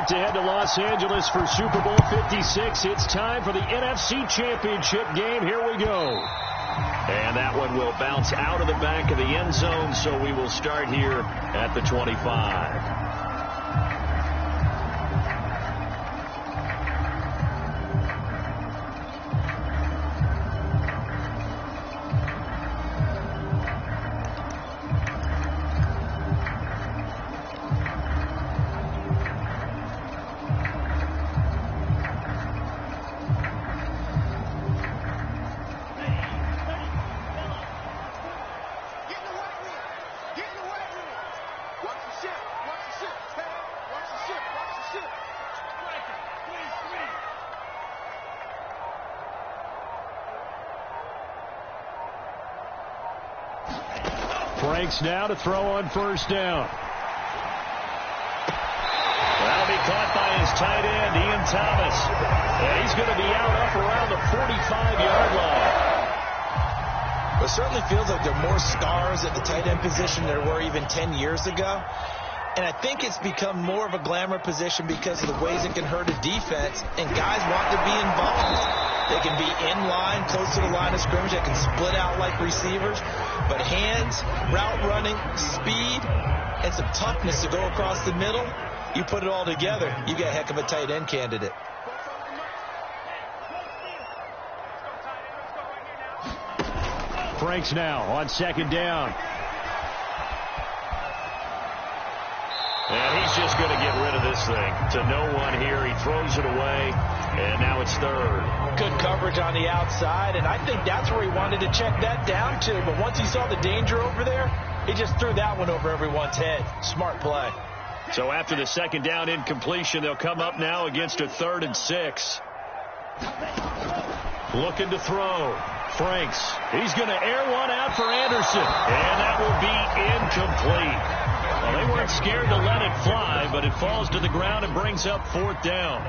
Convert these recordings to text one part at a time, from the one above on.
set to head to Los Angeles for Super Bowl 56. It's time for the NFC Championship game. Here we go. And that one will bounce out of the back of the end zone, so we will start here at the 25. Franks now to throw on first down. That'll be caught by his tight end, Ian Thomas. And he's going to be out up around the 45-yard line. It certainly feels like there are more stars at the tight end position than there were even 10 years ago. And I think it's become more of a glamour position because of the ways it can hurt a defense, and guys want to be involved. They can be in line, close to the line of scrimmage. They can split out like receivers. But hands, route running, speed, and some toughness to go across the middle, you put it all together, you get a heck of a tight end candidate. Franks now on second down. And he's just going to get rid of this thing to no one here. He throws it away, and now it's third. Good coverage on the outside, and I think that's where he wanted to check that down to. But once he saw the danger over there, he just threw that one over everyone's head. Smart play. So after the second down incompletion, they'll come up now against a 3rd and 6. Looking to throw. Franks. He's going to air one out for Anderson, and that will be incomplete. Well, they weren't scared to let it fly, but it falls to the ground and brings up 4th down.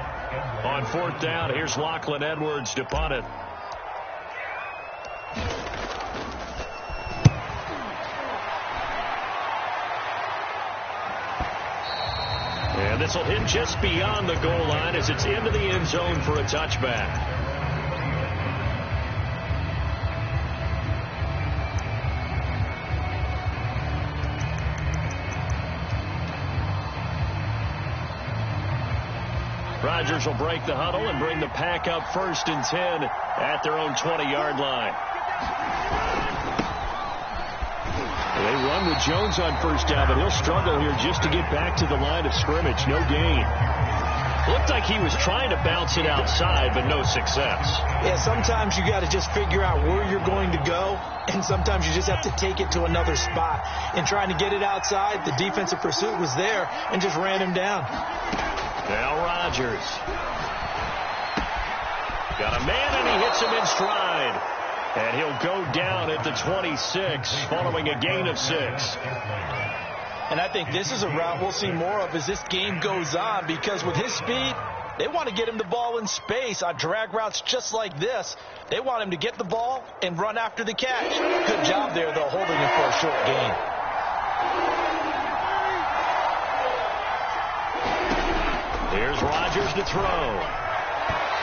On 4th down, here's Lachlan Edwards to punt it. And this will hit just beyond the goal line as it's into the end zone for a touchback. Rodgers will break the huddle and bring the Pack up 1st and 10 at their own 20-yard line. They run with Jones on first down, but he'll struggle here just to get back to the line of scrimmage. No gain. Looked like he was trying to bounce it outside, but no success. Yeah, sometimes you got to just figure out where you're going to go, and sometimes you just have to take it to another spot. In trying to get it outside, the defensive pursuit was there and just ran him down. Now Rodgers. Got a man, and he hits him in stride. And he'll go down at the 26 following a gain of 6. And I think this is a route we'll see more of as this game goes on, because with his speed, they want to get him the ball in space on drag routes just like this. They want him to get the ball and run after the catch. Good job there, though, holding him for a short gain. Here's Rodgers to throw.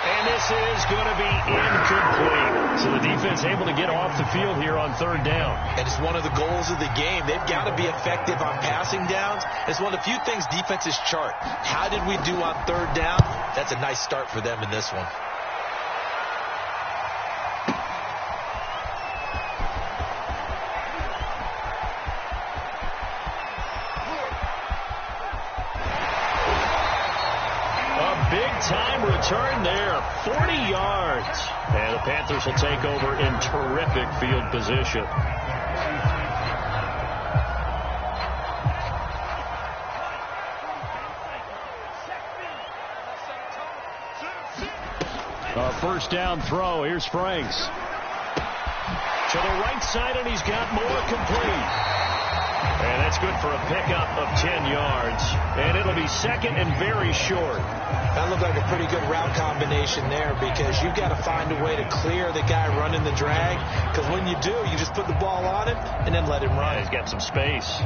And this is going to be incomplete. So the defense able to get off the field here on 3rd down. And it's one of the goals of the game. They've got to be effective on passing downs. It's one of the few things defenses chart. How did we do on 3rd down? That's a nice start for them in this one. Time return there, 40 yards. And the Panthers will take over in terrific field position. A first down throw. Here's Franks. To the right side, and he's got more complete. And that's good for a pickup of 10 yards. And it'll be 2nd and very short. That looked like a pretty good route combination there, because you've got to find a way to clear the guy running the drag. Because when you do, you just put the ball on him and then let him run. Yeah, he's got some space.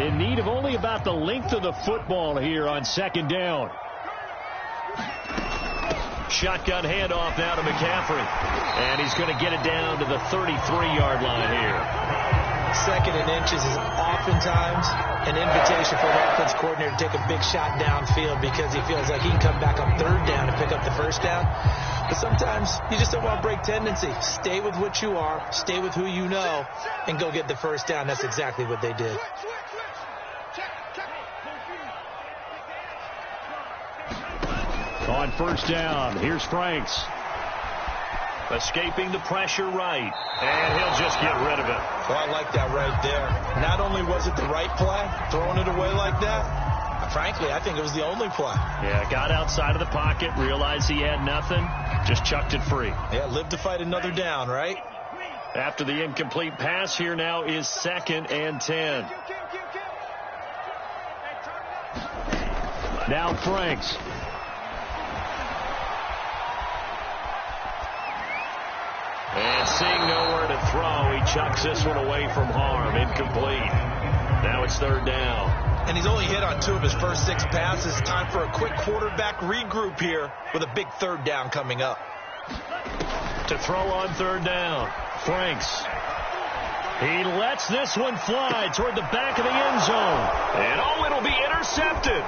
In need of only about the length of the football here on second down. Shotgun handoff now to McCaffrey. And he's going to get it down to the 33-yard line here. Second and inches is oftentimes an invitation for an offense coordinator to take a big shot downfield because he feels like he can come back on third down and pick up the first down. But sometimes you just don't want to break tendency. Stay with what you are, stay with who you know, and go get the first down. That's exactly what they did. On first down, here's Franks. Escaping the pressure right. And he'll just get rid of it. Well, I like that right there. Not only was it the right play, throwing it away like that, frankly, I think it was the only play. Yeah, got outside of the pocket, realized he had nothing, just chucked it free. Yeah, live to fight another down, right? After the incomplete pass, here now is 2nd and 10. Now Franks. And seeing nowhere to throw, he chucks this one away from harm. Incomplete. Now it's 3rd down. And he's only hit on 2 of his first 6 passes. Time for a quick quarterback regroup here with a big 3rd down coming up. To throw on 3rd down, Franks. He lets this one fly toward the back of the end zone. And it'll be intercepted.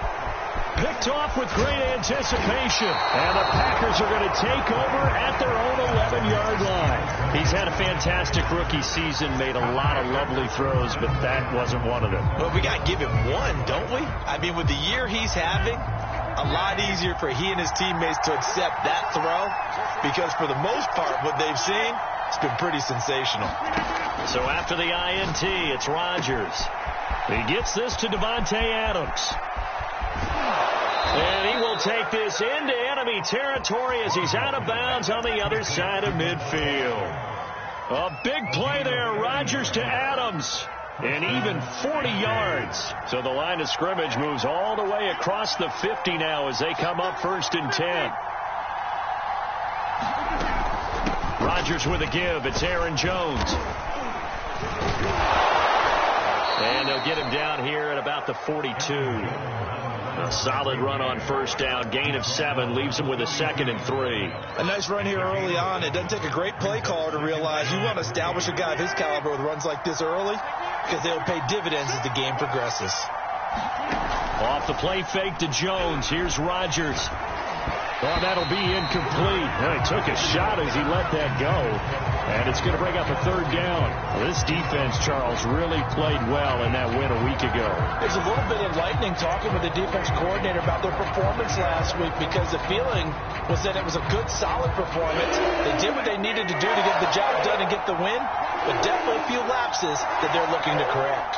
Picked off with great anticipation. And the Packers are going to take over at their own 11-yard line. He's had a fantastic rookie season, made a lot of lovely throws, but that wasn't one of them. Well, we got to give him one, don't we? I mean, with the year he's having, a lot easier for he and his teammates to accept that throw because for the most part, what they've seen, it's been pretty sensational. So after the INT, it's Rodgers. He gets this to Davante Adams. And he will take this into enemy territory as he's out of bounds on the other side of midfield. A big play there, Rodgers to Adams. And even 40 yards. So the line of scrimmage moves all the way across the 50 now as they come up 1st and 10. Rodgers with a give. It's Aaron Jones. And they'll get him down here at about the 42. A solid run on 1st down. Gain of 7 leaves him with a 2nd and 3. A nice run here early on. It doesn't take a great play caller to realize you want to establish a guy of his caliber with runs like this early because they'll pay dividends as the game progresses. Off the play fake to Jones. Here's Rodgers. Oh, that'll be incomplete. Well, he took a shot as he let that go. And it's going to bring up a 3rd down. Well, this defense, Charles, really played well in that win a week ago. There's a little bit enlightening talking with the defense coordinator about their performance last week because the feeling was that it was a good, solid performance. They did what they needed to do to get the job done and get the win, but definitely a few lapses that they're looking to correct.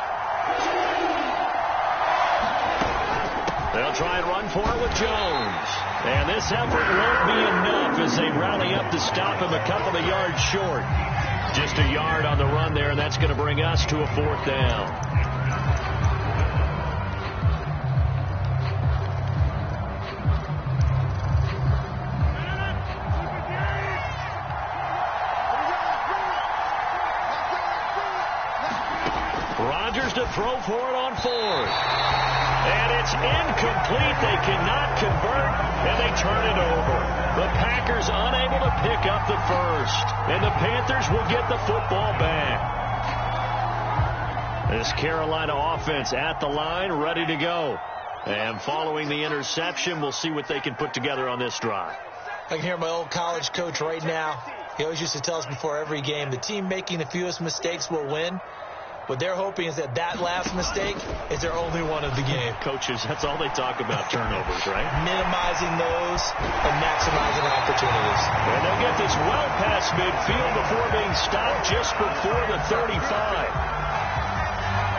They'll try and run for it with Jones. And this effort won't be enough as they rally up to stop him a couple of yards short. Just a yard on the run there, and that's going to bring us to a 4th down. Rodgers to throw for it on 4th. And it's incomplete. They cannot convert, and they turn it over. The Packers unable to pick up the 1st, and the Panthers will get the football back. This Carolina offense at the line, ready to go. And following the interception, we'll see what they can put together on this drive. I can hear my old college coach right now. He always used to tell us before every game, the team making the fewest mistakes will win. What they're hoping is that last mistake is their only one of the game. Coaches, that's all they talk about, turnovers, right? Minimizing those and maximizing opportunities. And they'll get this well past midfield before being stopped just before the 35.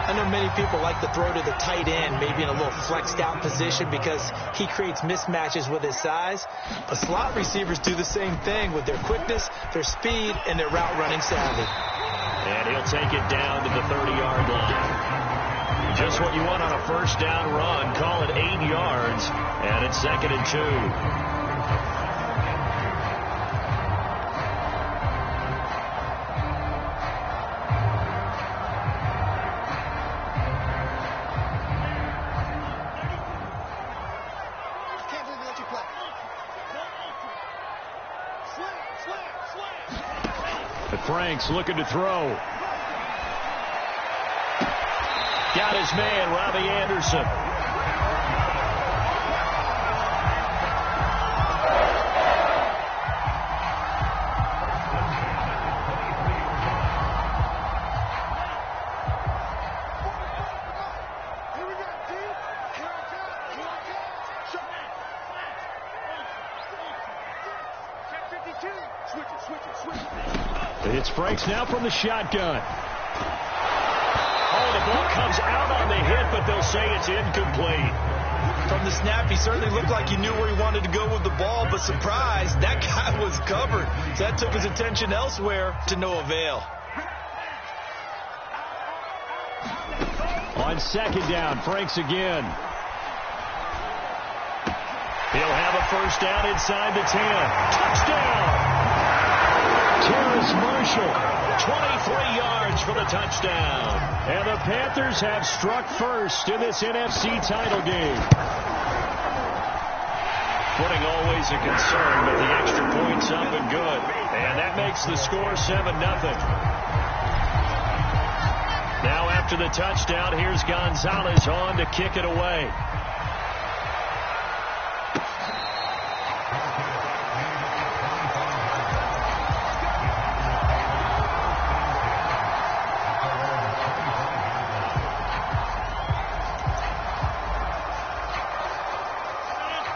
I know many people like to throw to the tight end, maybe in a little flexed out position because he creates mismatches with his size. But slot receivers do the same thing with their quickness, their speed, and their route running savvy. And he'll take it down to the 30-yard line. Just what you want on a 1st down run. Call it 8 yards, and it's 2nd and 2. But Franks looking to throw. Got his man, Robbie Anderson. It's Franks now from the shotgun. Oh, the ball comes out on the hit, but they'll say it's incomplete. From the snap, he certainly looked like he knew where he wanted to go with the ball, but surprise, that guy was covered. So that took his attention elsewhere to no avail. On second down, Franks again. He'll have a first down inside the 10. Touchdown! Terrace Marshall, 23 yards for the touchdown. And the Panthers have struck first in this NFC title game. Footing always a concern, but the extra point's up and good. And that makes the score 7-0. Now after the touchdown, here's Gonzalez on to kick it away.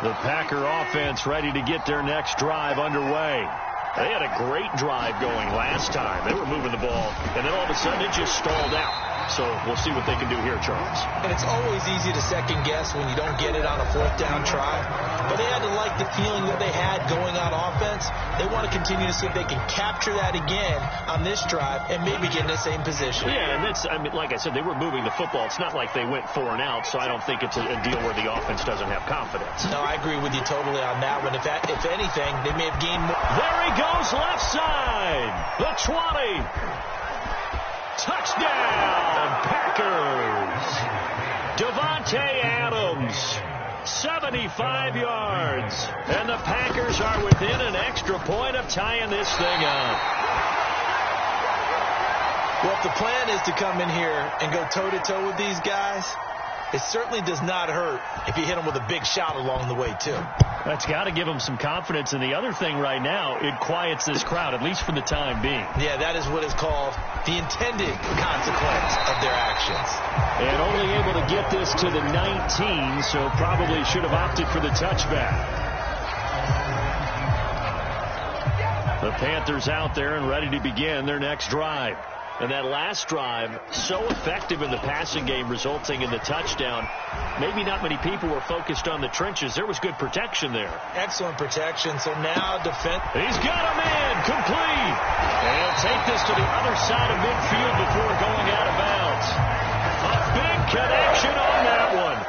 The Packer offense ready to get their next drive underway. They had a great drive going last time. They were moving the ball, and then all of a sudden it just stalled out. So we'll see what they can do here, Charles. And it's always easy to second guess when you don't get it on a fourth down try. But they had to like the feeling that they had going on offense. They want to continue to see if they can capture that again on this drive and maybe get in the same position. Yeah, and I mean, like I said, they were moving the football. It's not like they went 4 and out, so I don't think it's a deal where the offense doesn't have confidence. No, I agree with you totally on that one. If anything, they may have gained more. There he goes, left side. The 20. Touchdown, Packers. Devontae Adams, 75 yards. And the Packers are within an extra point of tying this thing up. Well, if the plan is to come in here and go toe-to-toe with these guys, it certainly does not hurt if you hit them with a big shot along the way, too. That's got to give them some confidence. And the other thing right now, it quiets this crowd, at least for the time being. Yeah, that is what is called the intended consequence of their actions. And only able to get this to the 19, so probably should have opted for the touchback. The Panthers out there and ready to begin their next drive. And that last drive, so effective in the passing game, resulting in the touchdown. Maybe not many people were focused on the trenches. There was good protection there. Excellent protection. So now defense. He's got a man complete. And he'll take this to the other side of midfield before going out of bounds. A big connection on that one.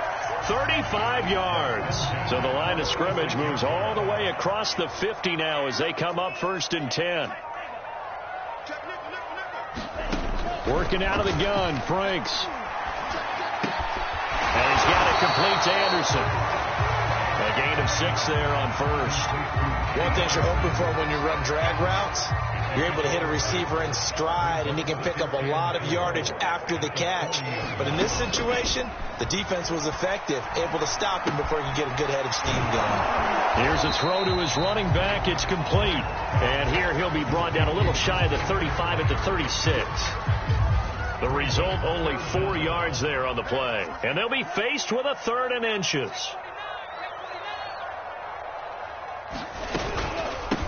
35 yards. So the line of scrimmage moves all the way across the 50 now as they come up 1st and 10. Working out of the gun, Franks. And he's got it complete to Anderson. A gain of 6 there on first. One thing you're hoping for when you run drag routes, you're able to hit a receiver in stride, and he can pick up a lot of yardage after the catch. But in this situation, the defense was effective, able to stop him before he could get a good head of steam going. Here's a throw to his running back. It's complete. And here he'll be brought down a little shy of the 35 at the 36. The result, only 4 yards there on the play. And they'll be faced with a 3rd and inches.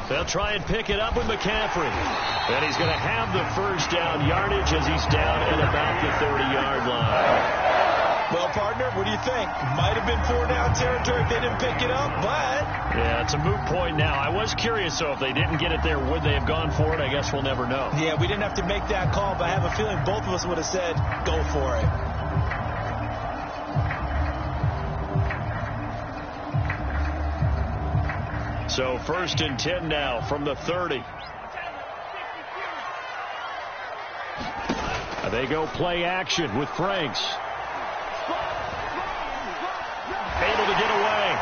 They'll try and pick it up with McCaffrey. And he's going to have the first down yardage as he's down at about the 30-yard line. Well, partner, what do you think? Might have been 4-down territory if they didn't pick it up, but... Yeah, it's a moot point now. I was curious, so if they didn't get it there, would they have gone for it? I guess we'll never know. Yeah, we didn't have to make that call, but I have a feeling both of us would have said, go for it. So 1st and 10 now from the 30. They go play action with Franks. Able to get away.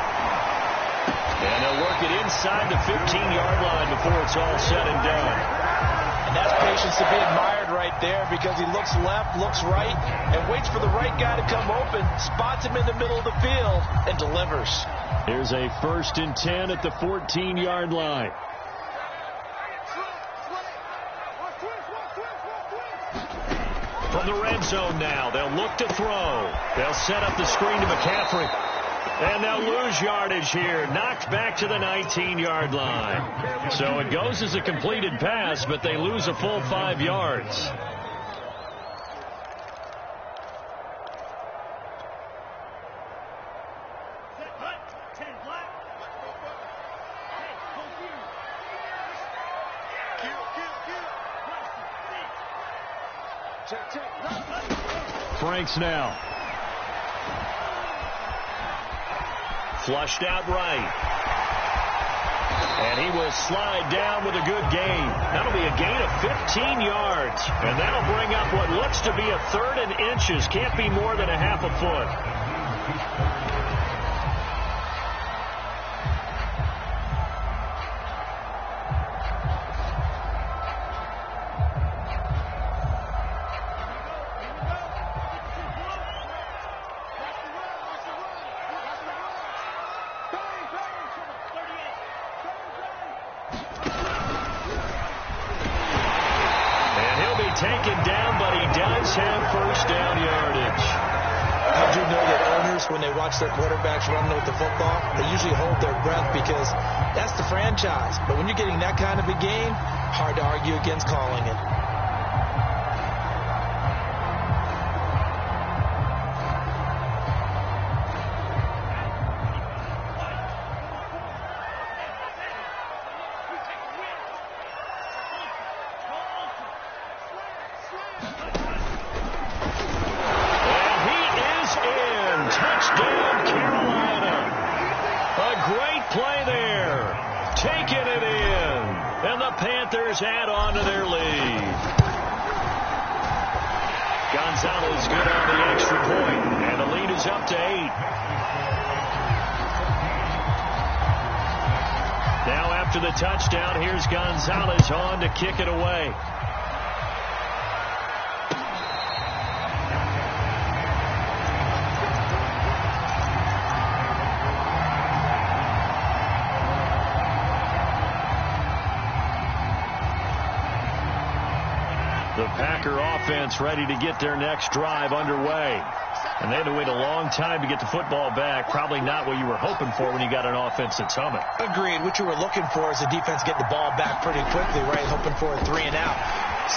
And they'll work it inside the 15-yard line before before it's all said and done. And that's patience to be admired right there, because he looks left, looks right, and waits for the right guy to come open, spots him in the middle of the field, and delivers. Here's a 1st and 10 at the 14-yard line. From the red zone now, they'll look to throw. They'll set up the screen to McCaffrey. And they'll lose yardage here. Knocked back to the 19-yard line. So it goes as a completed pass, but they lose a full 5 yards. Franks now. Flushed out right. And he will slide down with a good gain. That'll be a gain of 15 yards. And that'll bring up what looks to be a 3rd and inches. Can't be more than a half a foot. Taken down, but he does have 1st down yardage. I do know that owners, when they watch their quarterbacks run with the football, they usually hold their breath, because that's the franchise. But when you're getting that kind of a game, hard to argue against calling it. Add on to their lead. Gonzalez good on the extra point, and the lead is up to 8. Now after the touchdown, here's Gonzalez on to kick it away. The Packer offense ready to get their next drive underway. And they had to wait a long time to get the football back. Probably not what you were hoping for when you got an offense that's humming. Agreed. What you were looking for is the defense get the ball back pretty quickly, right? Hoping for a 3 and out.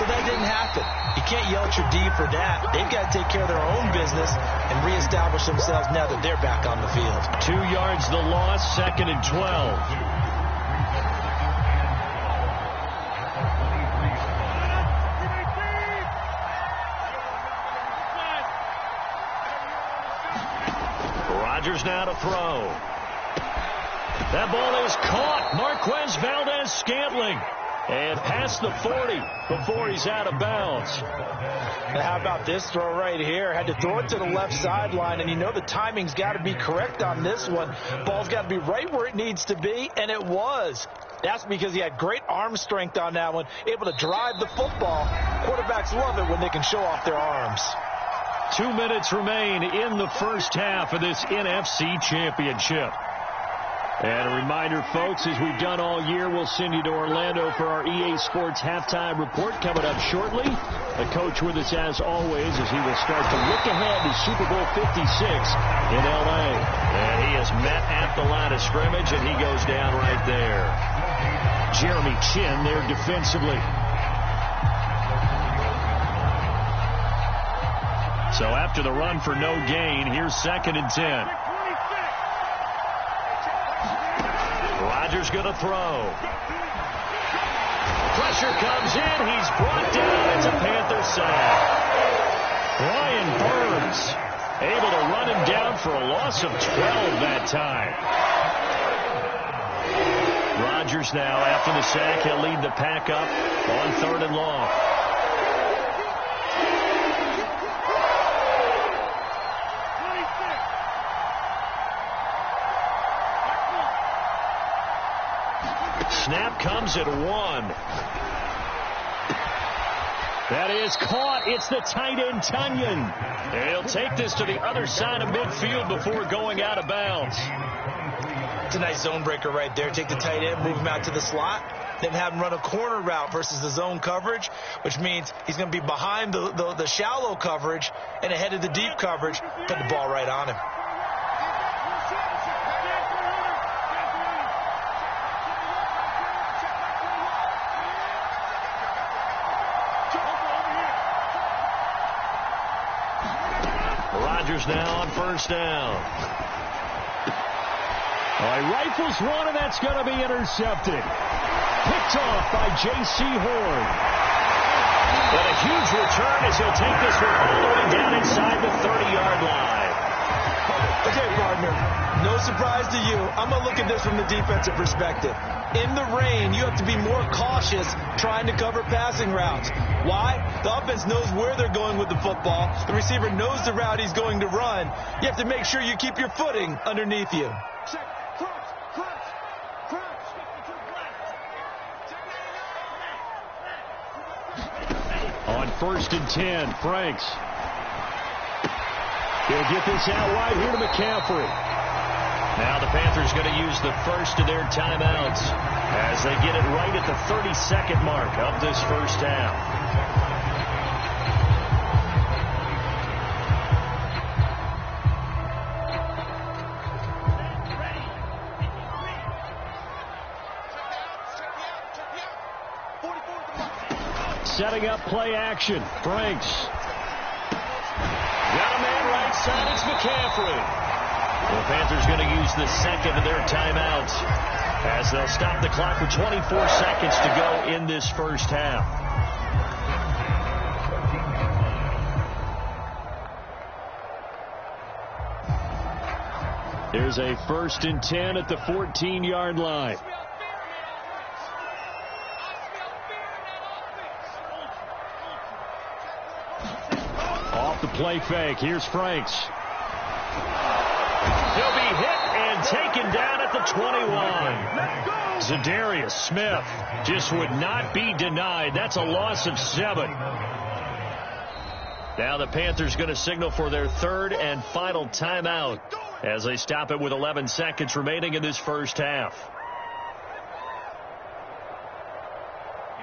So that didn't happen. You can't yell at your D for that. They've got to take care of their own business and reestablish themselves now that they're back on the field. 2 yards the loss, 2nd and 12. Rodgers now to throw. That ball is caught. Marquez Valdez-Scantling. And past the 40 before he's out of bounds. Now how about this throw right here? Had to throw it to the left sideline, and you know the timing's got to be correct on this one. Ball's got to be right where it needs to be, and it was. That's because he had great arm strength on that one, able to drive the football. Quarterbacks love it when they can show off their arms. 2 minutes remain in the first half of this NFC Championship. And a reminder, folks, as we've done all year, we'll send you to Orlando for our EA Sports halftime report coming up shortly. The coach with us as always as he will start to look ahead to Super Bowl 56 in L.A. And he is met at the line of scrimmage, and he goes down right there. Jeremy Chin there defensively. So after the run for no gain, here's 2nd and 10. Rodgers going to throw. Pressure comes in. He's brought down. It's a Panther sack. Brian Burns able to run him down for a loss of 12 that time. Rodgers now, after the sack, he'll lead the pack up on 3rd and long. Snap comes at 1. That is caught. It's the tight end, Tunyon. He'll take this to the other side of midfield before going out of bounds. It's a nice zone breaker right there. Take the tight end, move him out to the slot, then have him run a corner route versus the zone coverage, which means he's going to be behind the shallow coverage and ahead of the deep coverage. Put the ball right on him. Rodgers now on first down. He rifles one, and that's going to be intercepted. Picked off by J.C. Horn. But a huge return as he'll take this one all the way down inside the 30-yard line. Okay, partner, no surprise to you. I'm going to look at this from the defensive perspective. In the rain, you have to be more cautious trying to cover passing routes. Why? The offense knows where they're going with the football. The receiver knows the route he's going to run. You have to make sure you keep your footing underneath you. On 1st and 10, Franks. He'll get this out wide here to McCaffrey. Now the Panthers going to use the first of their timeouts as they get it right at the 30-second mark of this first half. Setting up play action. Franks. Got a man right side. It's McCaffrey. The Panthers going to use the second of their timeouts as they'll stop the clock with 24 seconds to go in this first half. There's a 1st and 10 at the 14-yard line. Off the play fake. Here's Franks. He'll be hit and taken down at the 21. Zadarius Smith just would not be denied. That's a loss of 7. Now the Panthers going to signal for their third and final timeout as they stop it with 11 seconds remaining in this first half.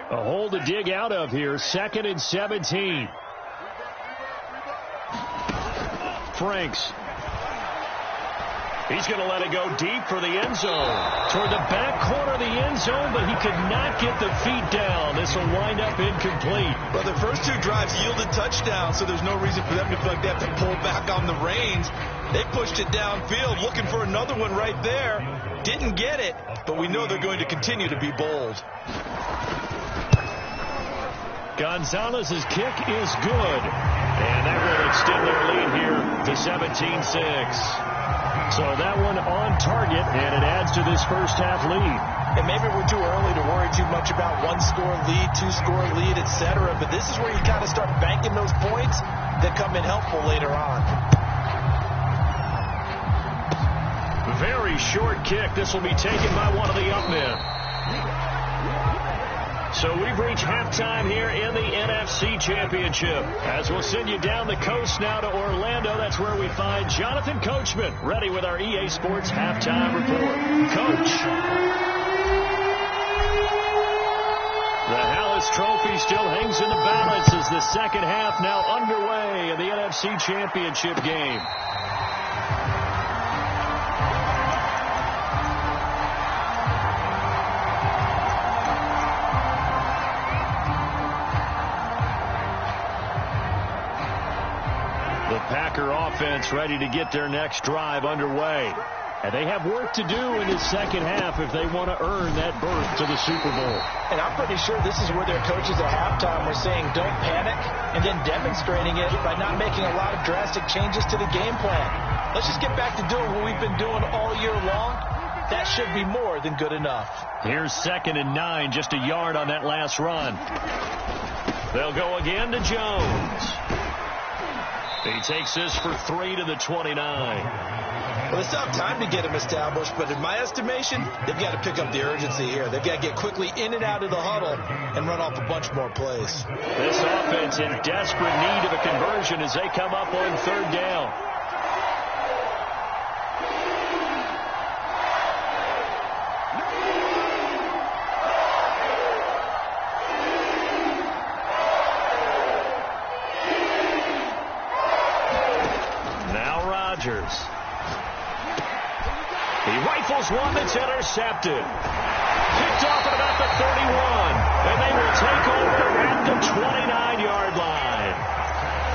A hole to dig out of here. 2nd and 17. Franks. He's going to let it go deep for the end zone. Toward the back corner of the end zone, but he could not get the feet down. This will wind up incomplete. Well, the first 2 drives yielded touchdowns, so there's no reason for them to feel like they have to pull back on the reins. They pushed it downfield, looking for another one right there. Didn't get it, but we know they're going to continue to be bold. Gonzalez's kick is good. And that will extend their lead here to 17-6. So that one on target, and it adds to this first half lead. And maybe we're too early to worry too much about 1-score lead, 2-score lead, etc. But this is where you kind of start banking those points that come in helpful later on. Very short kick. This will be taken by one of the up men. So we've reached halftime here in the NFC Championship. As we'll send you down the coast now to Orlando, that's where we find Jonathan Coachman, ready with our EA Sports halftime report. Coach. The Hallis Trophy still hangs in the balance as the second half now underway in the NFC Championship game. Packer offense ready to get their next drive underway. And they have work to do in the second half if they want to earn that berth to the Super Bowl. And I'm pretty sure this is where their coaches at halftime were saying don't panic, and then demonstrating it by not making a lot of drastic changes to the game plan. Let's just get back to doing what we've been doing all year long. That should be more than good enough. Here's 2nd and 9, just a yard on that last run. They'll go again to Jones. He takes this for 3 to the 29. Well, they still have time to get him established, but in my estimation, they've got to pick up the urgency here. They've got to get quickly in and out of the huddle and run off a bunch more plays. This offense in desperate need of a conversion as they come up on 3rd down. He rifles one that's intercepted. Picked off at about the 31. And they will take over at the 29-yard line.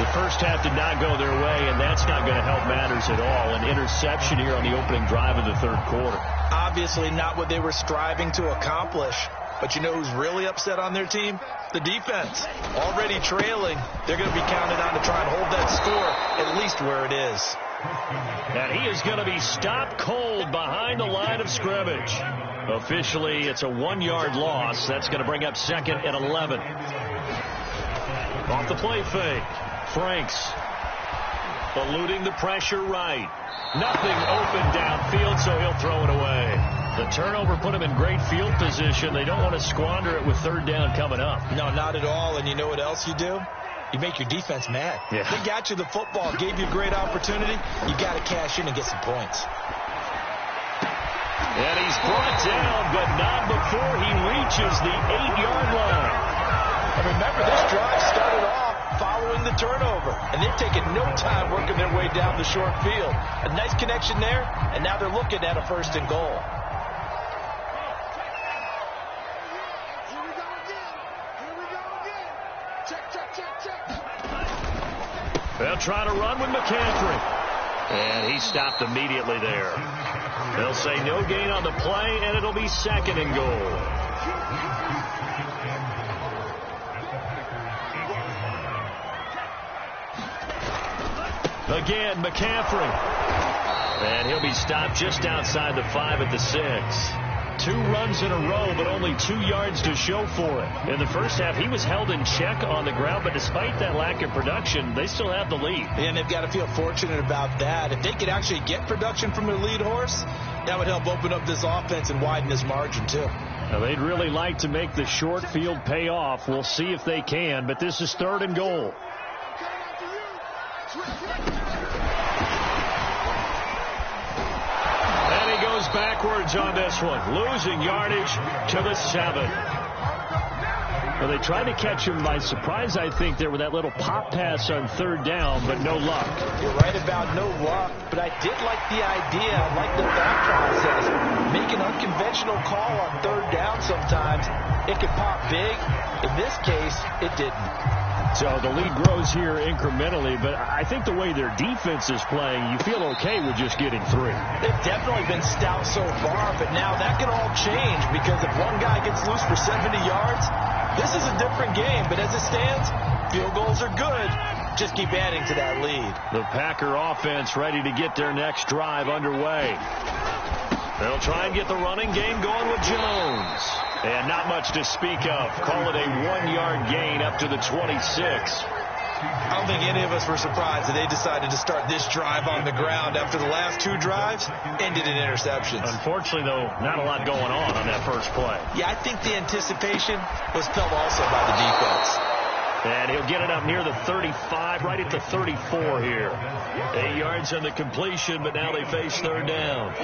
The first half did not go their way, and that's not going to help matters at all. An interception here on the opening drive of the 3rd quarter. Obviously not what they were striving to accomplish. But you know who's really upset on their team? The defense. Already trailing. They're going to be counted on to try and hold that score at least where it is. And he is going to be stopped cold behind the line of scrimmage. Officially, it's a 1-yard loss. That's going to bring up 2nd and 11. Off the play fake. Franks eluding the pressure right. Nothing open downfield, so he'll throw it away. The turnover put him in great field position. They don't want to squander it with 3rd down coming up. No, not at all. And you know what else you do? You make your defense mad. Yeah. They got you the football, gave you a great opportunity. You got to cash in and get some points. And he's brought down, but not before he reaches the 8-yard line. And remember, this drive started off following the turnover. And they've taken no time working their way down the short field. A nice connection there, and now they're looking at a 1st and goal. They'll try to run with McCaffrey. And he stopped immediately there. They'll say no gain on the play, and it'll be 2nd and goal. Again, McCaffrey. And he'll be stopped just outside the 5 at the 6. 2 runs in a row, but only 2 yards to show for it. In the first half, he was held in check on the ground, but despite that lack of production, they still have the lead. And they've got to feel fortunate about that. If they could actually get production from their lead horse, that would help open up this offense and widen this margin, too. Now, they'd really like to make the short field pay off. We'll see if they can, but this is 3rd and goal. Backwards on this one, losing yardage to the 7. Well, they tried to catch him by surprise, I think, there with that little pop pass on 3rd down, but no luck. You're right about no luck, but I did like the idea. I like the thought process. Make an unconventional call on 3rd down sometimes. It can pop big. In this case, it didn't. So the lead grows here incrementally, but I think the way their defense is playing, you feel okay with just getting 3. They've definitely been stout so far, but now that can all change because if one guy gets loose for 70 yards, this is a different game. But as it stands, field goals are good. Just keep adding to that lead. The Packer offense ready to get their next drive underway. They'll try and get the running game going with Jones. And not much to speak of. Call it a 1-yard gain up to the 26. I don't think any of us were surprised that they decided to start this drive on the ground after the last 2 drives ended in interceptions. Unfortunately, though, not a lot going on that first play. Yeah, I think the anticipation was felt also by the defense. And he'll get it up near the 35, right at the 34 here. 8 yards on the completion, but now they face 3rd down.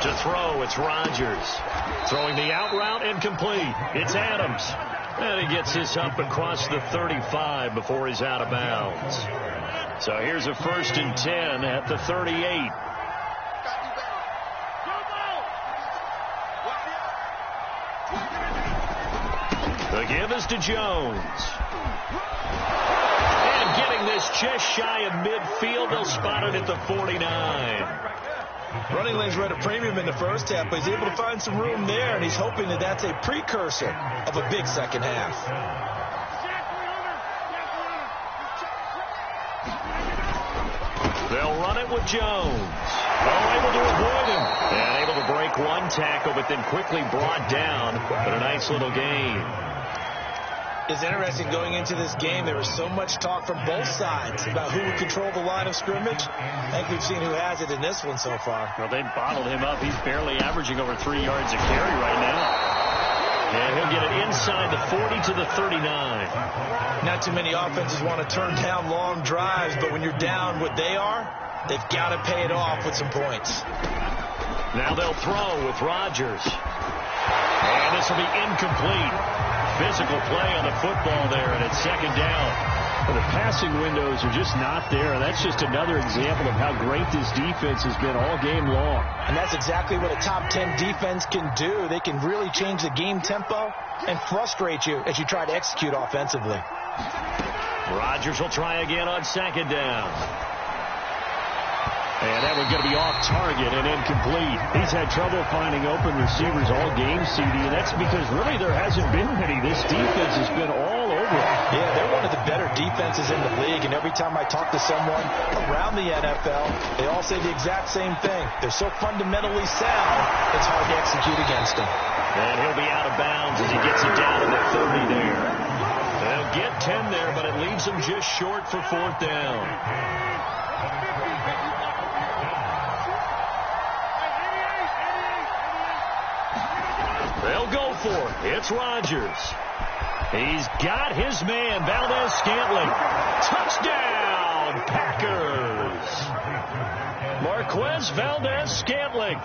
To throw, it's Rodgers. Throwing the out route incomplete. It's Adams. And he gets this up across the 35 before he's out of bounds. So here's a 1st and 10 at the 38. The give is to Jones. And getting this just shy of midfield, they'll spot it at the 49. Running lanes were at a premium in the first half, but he's able to find some room there, and he's hoping that that's a precursor of a big second half. They'll run it with Jones. Oh, able to avoid him. And able to break one tackle, but then quickly brought down. But a nice little gain. It's interesting going into this game. There was so much talk from both sides about who would control the line of scrimmage. I think we've seen who has it in this one so far. Well, they bottled him up. He's barely averaging over 3 yards a carry right now. And he'll get it inside the 40 to the 39. Not too many offenses want to turn down long drives, but when you're down what they are, they've got to pay it off with some points. Now they'll throw with Rodgers. And this will be incomplete. Physical play on the football there, and it's second down. Well, the passing windows are just not there. That's just another example of how great this defense has been all game long. And that's exactly what a top 10 defense can do. They can really change the game tempo and frustrate you as you try to execute offensively. Rodgers will try again on second down. And that one's going to be off target and incomplete. He's had trouble finding open receivers all game, CD, and that's because really there hasn't been many. This defense has been all over. Yeah, they're one of the better defenses in the league, and every time I talk to someone around the NFL, they all say the exact same thing. They're so fundamentally sound, it's hard to execute against them. And he'll be out of bounds as he gets it down to the 30 there. They'll get 10 there, but it leaves them just short for fourth down. They'll go for it. It's Rodgers. He's got his man, Valdez-Scantling. Touchdown, Packers. Marquez Valdez-Scantling,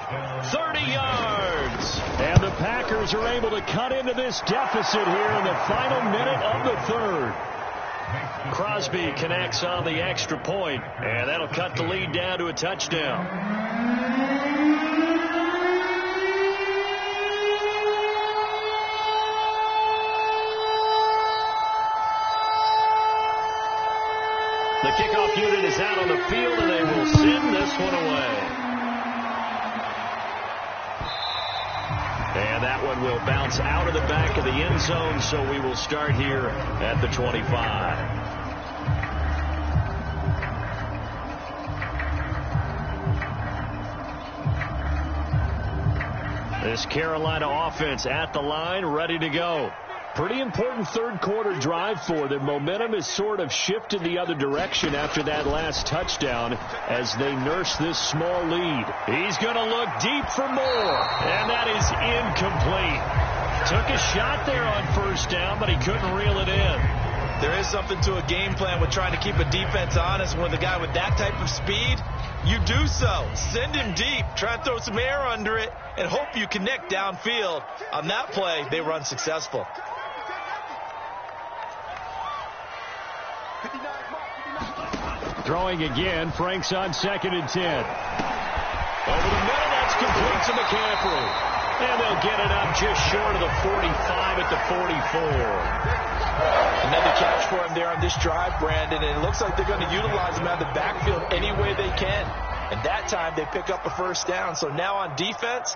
30 yards. And the Packers are able to cut into this deficit here in the final minute of the third. Crosby connects on the extra point, and that'll cut the lead down to a touchdown. The kickoff unit is out on the field, and they will send this one away. And that one will bounce out of the back of the end zone, so we will start here at the 25. This Carolina offense at the line, ready to go. Pretty important third quarter drive for them. Momentum has sort of shifted the other direction after that last touchdown as they nurse this small lead. He's going to look deep for more, and that is incomplete. Took a shot there on first down, but he couldn't reel it in. There is something to a game plan with trying to keep a defense honest. When the guy with that type of speed, you do so. Send him deep. Try and throw some air under it and hope you connect downfield. On that play, they run successful. Throwing again, Frank's on 2nd and 10. Over the middle, that's complete to McCaffrey. And they'll get it up just short of the 45 at the 44. Another catch for him there on this drive, Brandon, and it looks like they're going to utilize him out of the backfield any way they can. And that time, they pick up a first down. So now on defense,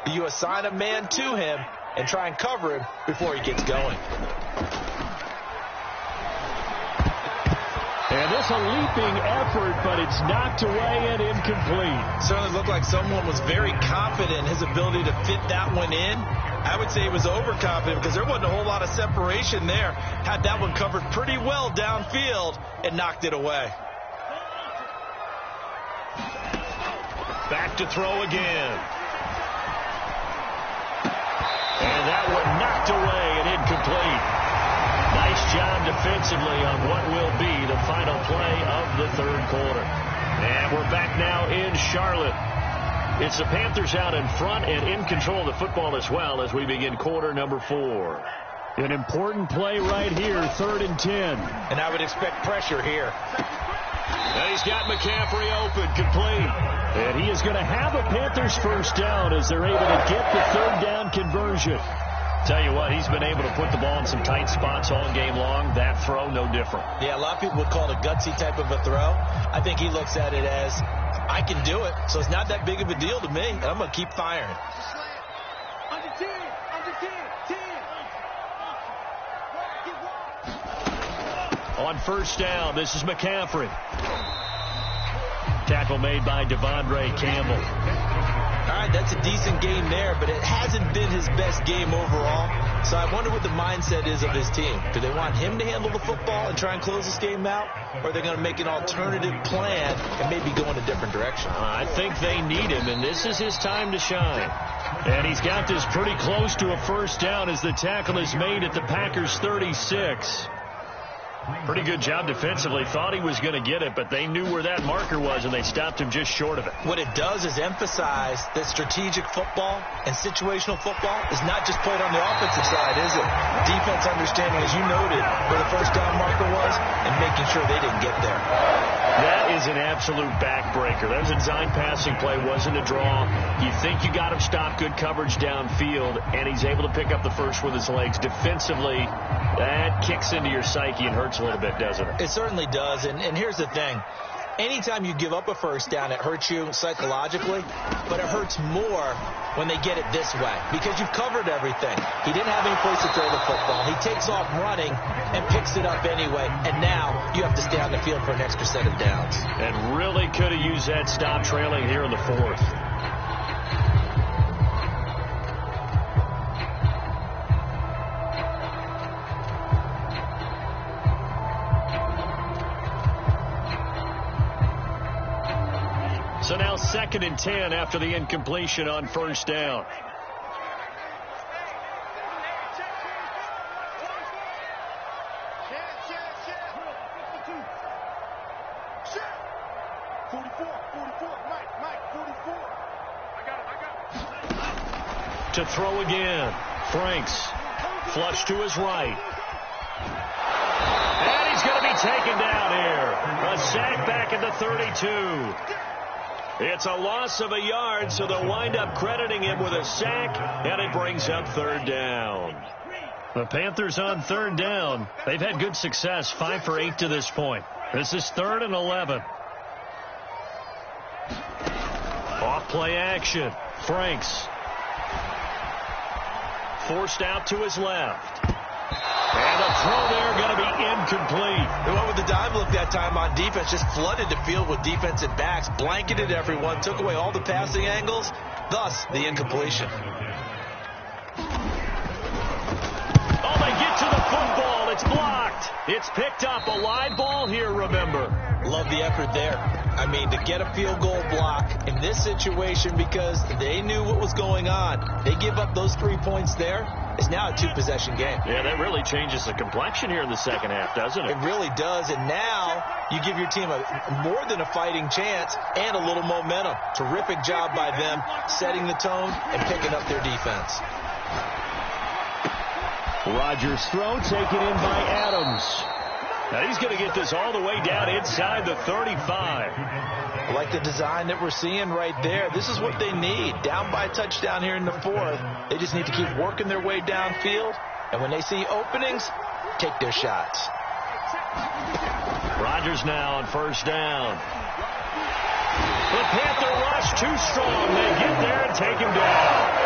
you assign a man to him and try and cover him before he gets going. And this a leaping effort, but it's knocked away and incomplete. Certainly looked like someone was very confident in his ability to fit that one in. I would say he was overconfident because there wasn't a whole lot of separation there. Had that one covered pretty well downfield and knocked it away. Back to throw again. And that one knocked away and incomplete. Nice job defensively on what will be the final play of the third quarter. And we're back now in Charlotte. It's the Panthers out in front and in control of the football as well as we begin quarter number 4. An important play right here, 3rd and 10. And I would expect pressure here. And he's got McCaffrey open, complete. And he is going to have a Panthers first down as they're able to get the third down conversion. Tell you what, he's been able to put the ball in some tight spots all game long. That throw, no different. Yeah, a lot of people would call it a gutsy type of a throw. I think he looks at it as, I can do it, so it's not that big of a deal to me, and I'm going to keep firing. On first down, this is McCaffrey. Tackle made by Devondre Campbell. All right, that's a decent game there, but it hasn't been his best game overall. So I wonder what the mindset is of his team. Do they want him to handle the football and try and close this game out? Or are they going to make an alternative plan and maybe go in a different direction? I think they need him, and this is his time to shine. And he's got this pretty close to a first down as the tackle is made at the Packers 36. Pretty good job defensively. Thought he was going to get it, but they knew where that marker was, and they stopped him just short of it. What it does is emphasize that strategic football and situational football is not just played on the offensive side, is it? Defense understanding, as you noted, where the first down marker was and making sure they didn't get there. That is an absolute backbreaker. That was a design passing play, wasn't a draw. You think you got him stopped, good coverage downfield, and he's able to pick up the first with his legs. Defensively, that kicks into your psyche and hurts a little bit, doesn't it? It certainly does, and here's the thing. Anytime you give up a first down, it hurts you psychologically, but it hurts more when they get it this way because you've covered everything. He didn't have any place to throw the football. He takes off running and picks it up anyway, and now you have to stay on the field for an extra set of downs. And really could have used that stop trailing here in the fourth. So now 2nd and 10 after the incompletion on first down. To throw again. Franks. Flush to his right. And he's going to be taken down here. A sack back at the 32. It's a loss of a yard, so they'll wind up crediting him with a sack, and it brings up 3rd down. The Panthers on 3rd down. They've had good success, 5 for 8 to this point. This is 3rd and 11. Off play action. Franks. Forced out to his left. And a throw there going to be incomplete. They went with the dive look that time on defense, just flooded the field with defensive backs, blanketed everyone, took away all the passing angles, thus the incompletion. Oh, they get to the football. It's blocked. It's picked up. A live ball here, remember. Love the effort there. I mean, to get a field goal block in this situation because they knew what was going on. They give up those 3 points there. It's now a 2-possession game. Yeah, that really changes the complexion here in the second half, doesn't it? It really does, and now you give your team more than a fighting chance and a little momentum. Terrific job by them setting the tone and picking up their defense. Rodgers' throw taken in by Adams. Now he's going to get this all the way down inside the 35. I like the design that we're seeing right there. This is what they need. Down by a touchdown here in the 4th. They just need to keep working their way downfield. And when they see openings, take their shots. Rodgers now on first down. The Panther rush too strong. They get there and take him down.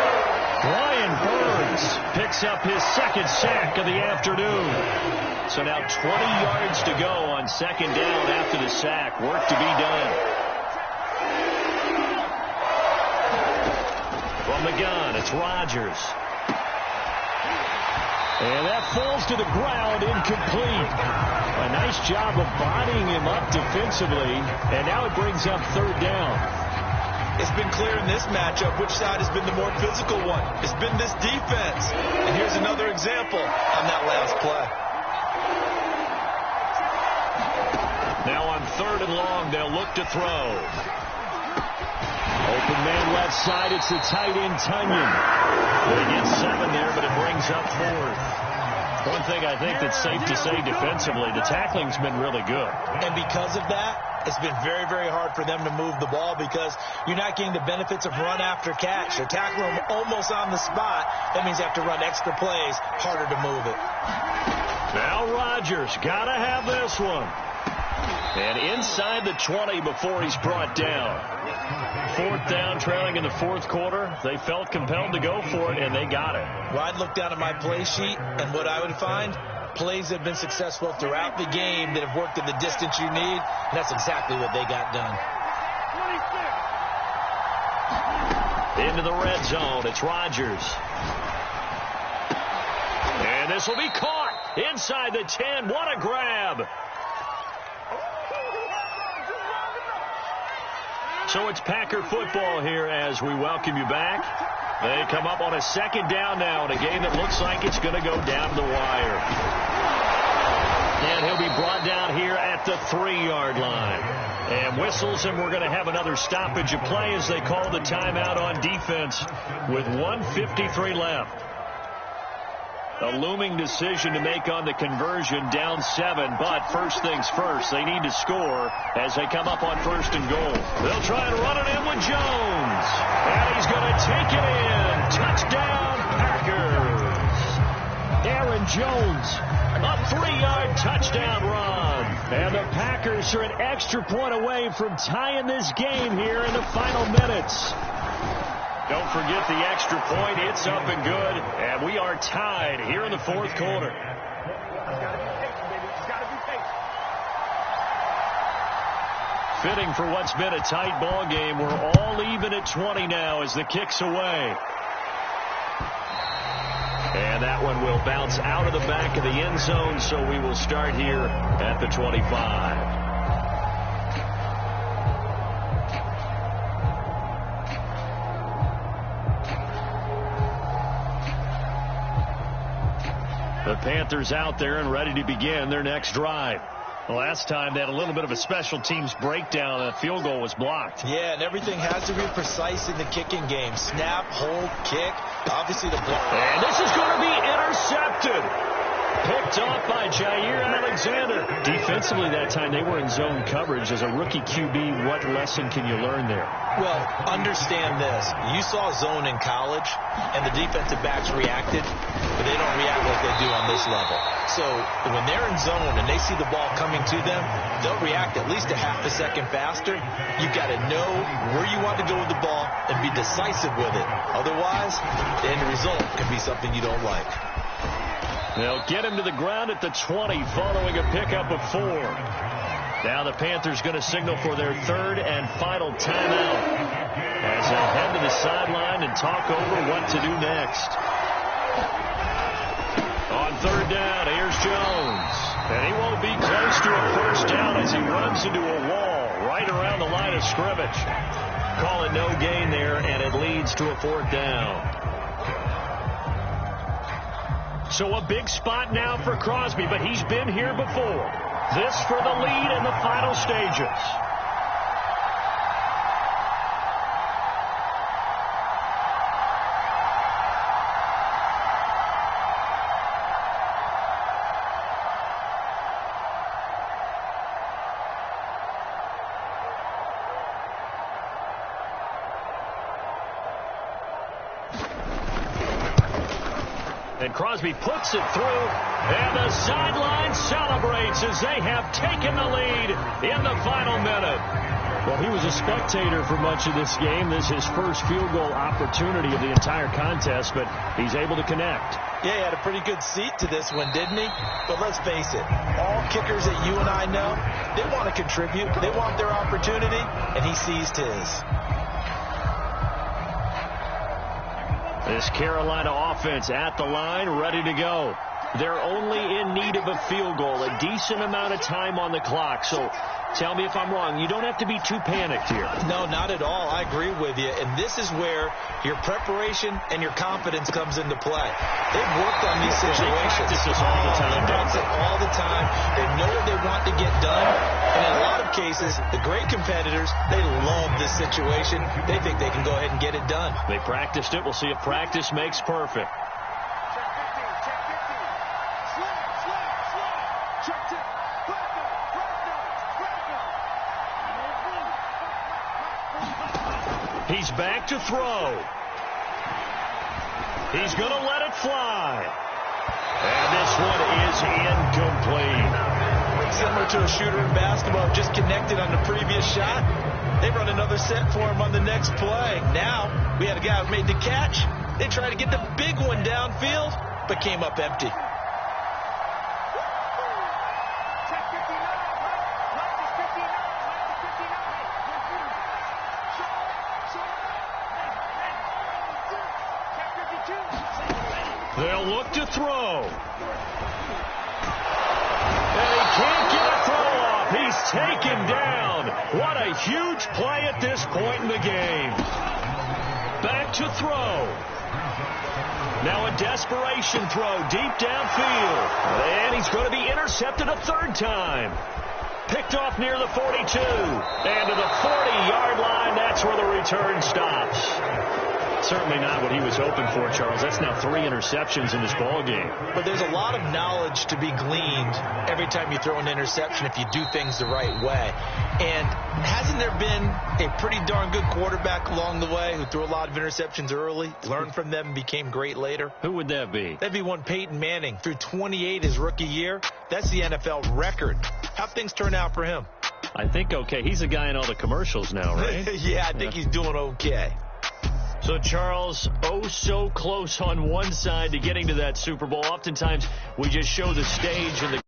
Brian Burns picks up his 2nd sack of the afternoon. So now 20 yards to go on 2nd down after the sack. Work to be done. From the gun, it's Rodgers. And that falls to the ground, incomplete. A nice job of bodying him up defensively, and now it brings up 3rd down. It's been clear in this matchup which side has been the more physical one. It's been this defense. And here's another example on that last play. Now on 3rd and long, they'll look to throw. Open man left side, it's the tight end, Tunyon. They get 7 there, but it brings up 4th. One thing I think that's safe to say defensively, the tackling's been really good. And because of that, it's been very, very hard for them to move the ball because you're not getting the benefits of run after catch. They're tackling them almost on the spot. That means you have to run extra plays, harder to move it. Now Rodgers, got to have this one. And inside the 20 before he's brought down. 4th down, trailing in the 4th quarter. They felt compelled to go for it, and they got it. Well, I'd look down at my play sheet, and what I would find, plays that have been successful throughout the game that have worked in the distance you need, and that's exactly what they got done. Into the red zone. It's Rodgers. And this will be caught inside the 10. What a grab. So it's Packer football here as we welcome you back. They come up on a second down now in a game that looks like it's going to go down to the wire. And he'll be brought down here at the 3-yard line. And whistles, and we're going to have another stoppage of play as they call the timeout on defense with 1:53 left. A looming decision to make on the conversion, down 7, but first things first, they need to score as they come up on 1st and goal. They'll try and run it in with Jones, and he's going to take it in. Touchdown, Packers. Aaron Jones, a 3-yard touchdown run. And the Packers are an extra point away from tying this game here in the final minutes. Don't forget the extra point. It's up and good. And we are tied here in the 4th quarter. Fitting for what's been a tight ball game. We're all even at 20 now as the kick's away. And that one will bounce out of the back of the end zone, so we will start here at the 25. The Panthers out there and ready to begin their next drive. The last time they had a little bit of a special teams breakdown. That field goal was blocked. Yeah, and everything has to be precise in the kicking game. Snap, hold, kick. Obviously the block. And this is going to be intercepted. Picked off by Jair Alexander. Defensively that time they were in zone coverage. As a rookie QB, what lesson can you learn there? Well, understand this. You saw zone in college, and the defensive backs reacted, but they don't react like they do on this level. So when they're in zone and they see the ball coming to them, they'll react at least a half a second faster. You've got to know where you want to go with the ball and be decisive with it. Otherwise, the end result can be something you don't like. They'll get him to the ground at the 20 following a pickup of 4. Now the Panthers going to signal for their 3rd and final timeout as they head to the sideline and talk over what to do next. On 3rd down, here's Jones. And he won't be close to a first down as he runs into a wall right around the line of scrimmage. Call it no gain there, and it leads to a 4th down. So a big spot now for Crosby, but he's been here before. This for the lead in the final stages. And Crosby puts it through, and the sideline celebrates as they have taken the lead in the final minute. Well, he was a spectator for much of this game. This is his first field goal opportunity of the entire contest, but he's able to connect. Yeah, he had a pretty good seat to this one, didn't he? But let's face it, all kickers that you and I know, they want to contribute. They want their opportunity, and he seized his. This Carolina offense at the line, ready to go. They're only in need of a field goal, a decent amount of time on the clock. So tell me if I'm wrong. You don't have to be too panicked here. No, not at all. I agree with you. And this is where your preparation and your confidence comes into play. They've worked on these situations. They practice this all the time. They practice it all the time. They know what they want to get done. And in a lot of cases, the great competitors, they love this situation. They think they can go ahead and get it done. They practiced it. We'll see if practice makes perfect. He's back to throw. He's going to let it fly. And this one is incomplete. Similar to a shooter in basketball, just connected on the previous shot. They run another set for him on the next play. Now, we had a guy who made the catch. They tried to get the big one downfield, but came up empty. They'll look to throw. And he can't get a throw off. He's taken down. What a huge play at this point in the game. Back to throw. Now a desperation throw deep downfield. And he's going to be intercepted a third time. Picked off near the 42. And to the 40-yard line, that's where the return stops. Certainly not what he was hoping for, Charles. That's now 3 interceptions in this ball game. But there's a lot of knowledge to be gleaned every time you throw an interception if you do things the right way. And hasn't there been a pretty darn good quarterback along the way who threw a lot of interceptions early, learned from them, and became great later? Who would that be? That'd be one Peyton Manning. Threw 28 his rookie year. That's the NFL record. How'd things turn out for him? I think okay. He's a guy in all the commercials now, right? Yeah, I think he's doing okay. So, Charles, oh so close on one side to getting to that Super Bowl. Oftentimes, we just show the stage and the